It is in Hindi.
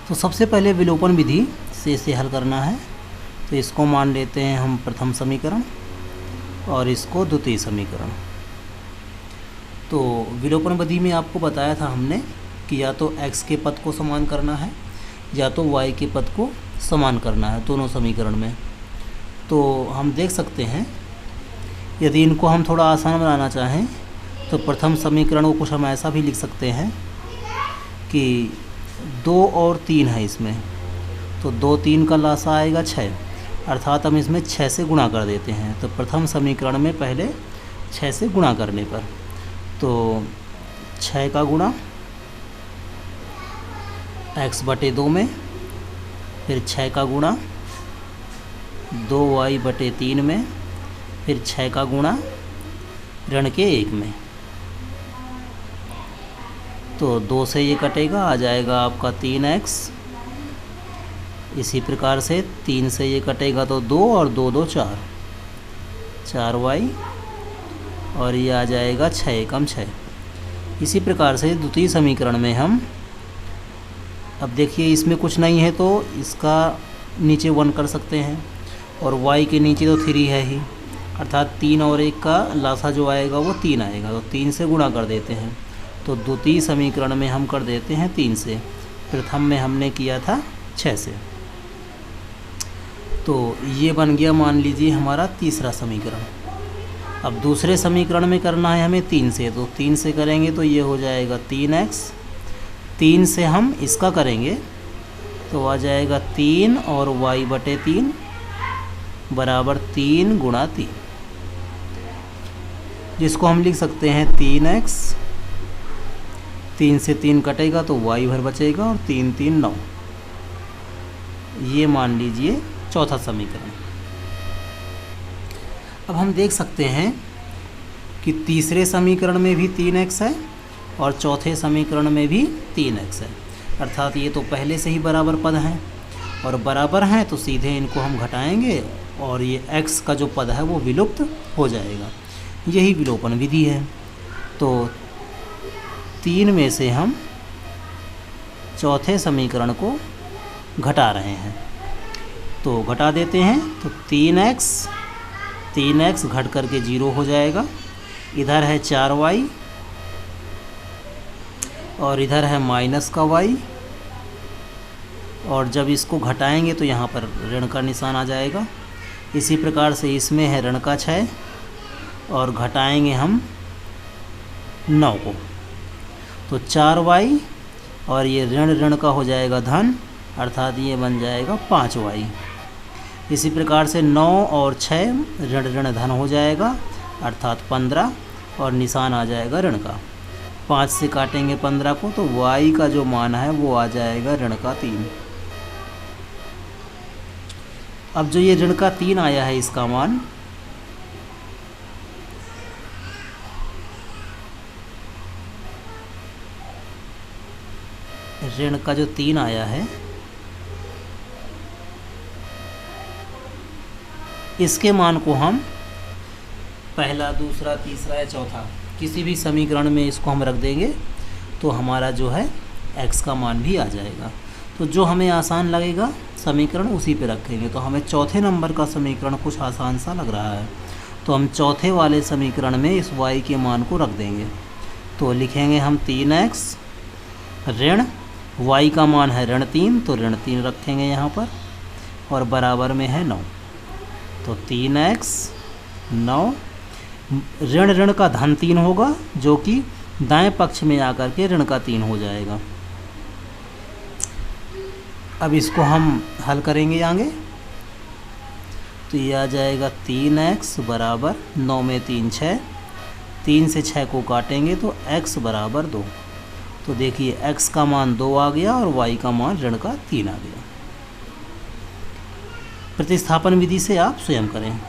तो सबसे पहले विलोपन विधि से इसे हल करना है। तो इसको मान लेते हैं हम प्रथम समीकरण और इसको द्वितीय समीकरण। तो विलोपन विधि में आपको बताया था हमने कि या तो x के पद को समान करना है या तो y के पद को समान करना है दोनों समीकरण में। तो हम देख सकते हैं, यदि इनको हम थोड़ा आसान बनाना चाहें तो प्रथम समीकरण को कुछ हम ऐसा भी लिख सकते हैं कि 2 और 3 है इसमें, तो 2 3 का लासा आएगा 6, अर्थात हम इसमें 6 से गुणा कर देते हैं। तो प्रथम समीकरण में पहले 6 से गुणा करने पर, तो 6 का गुणा x/2 में, फिर 6 का गुणा 2y/3 में, फिर 6 का गुणा ऋण के 1 में। तो 2 से ये कटेगा, आ जाएगा आपका 3x। इसी प्रकार से 3 से ये कटेगा तो 2 और 2 2 4, 4y, और ये आ जाएगा 6 एकम 6। इसी प्रकार से द्वितीय समीकरण में हम, अब देखिए इसमें कुछ नहीं है तो इसका नीचे 1 कर सकते हैं, और y के नीचे तो 3 है ही, अर्थात 3 और 1 का लासा जो आएगा वो 3 आएगा, तो 3 से गुणा कर देते हैं। तो द्वितीय समीकरण में हम कर देते हैं 3 से, प्रथम में हमने किया था 6 से। तो ये बन गया मान लीजिए हमारा तीसरा समीकरण। अब दूसरे समीकरण में करना है हमें 3 से, तो 3 से करेंगे तो ये हो जाएगा 3x। 3 से हम इसका करेंगे तो आ जाएगा 3 और y/3 बराबर 3 गुणा 3, जिसको हम लिख सकते हैं 3x। 3 से 3 कटेगा तो y भर बचेगा, और 3 3 9। ये मान लीजिए चौथा समीकरण। अब हम देख सकते हैं कि तीसरे समीकरण में भी 3x है और चौथे समीकरण में भी 3x है, अर्थात ये तो पहले से ही बराबर पद हैं, और बराबर हैं तो सीधे इनको हम घटाएंगे और ये x का जो पद है वो विलुप्त हो जाएगा। यही विलोपन विधि है। तो 3 में से हम चौथे समीकरण को घटा रहे हैं, तो घटा देते हैं। तो 3x घट करके 0 हो जाएगा, इधर है 4y और इधर है माइनस का y, और जब इसको घटाएंगे तो यहाँ पर ऋण का निशान आ जाएगा। इसी प्रकार से इसमें है ऋण का 6 और घटाएंगे हम 9 को, तो 4y और ये ऋण का हो जाएगा धन, अर्थात ये बन जाएगा 5y। इसी प्रकार से 9 और 6 ऋण धन हो जाएगा, अर्थात 15, और निशान आ जाएगा ऋण का। 5 से काटेंगे 15 को तो y का जो मान है वो आ जाएगा ऋण का 3। अब जो ये ऋण का 3 आया है इसका मान, ऋण का जो 3 आया है इसके मान को हम पहला, दूसरा, तीसरा या चौथा किसी भी समीकरण में इसको हम रख देंगे तो हमारा जो है x का मान भी आ जाएगा। तो जो हमें आसान लगेगा समीकरण उसी पे रखेंगे। तो हमें चौथे नंबर का समीकरण कुछ आसान सा लग रहा है, तो हम चौथे वाले समीकरण में इस y के मान को रख देंगे। तो लिखेंगे हम 3x ऋण y का मान है ऋण 3, तो ऋण 3 रखेंगे यहाँ पर, और बराबर में है 9। तो 3x 9, ऋण का धन 3 होगा जो कि दाएं पक्ष में आकर के ऋण का 3 हो जाएगा। अब इसको हम हल करेंगे आगे, तो ये आ जाएगा 3x बराबर 9 में 3 6, 3 से 6 को काटेंगे तो x बराबर 2। तो देखिए x का मान 2 आ गया और y का मान ऋण का 3 आ गया। प्रतिस्थापन विधि से आप स्वयं करें।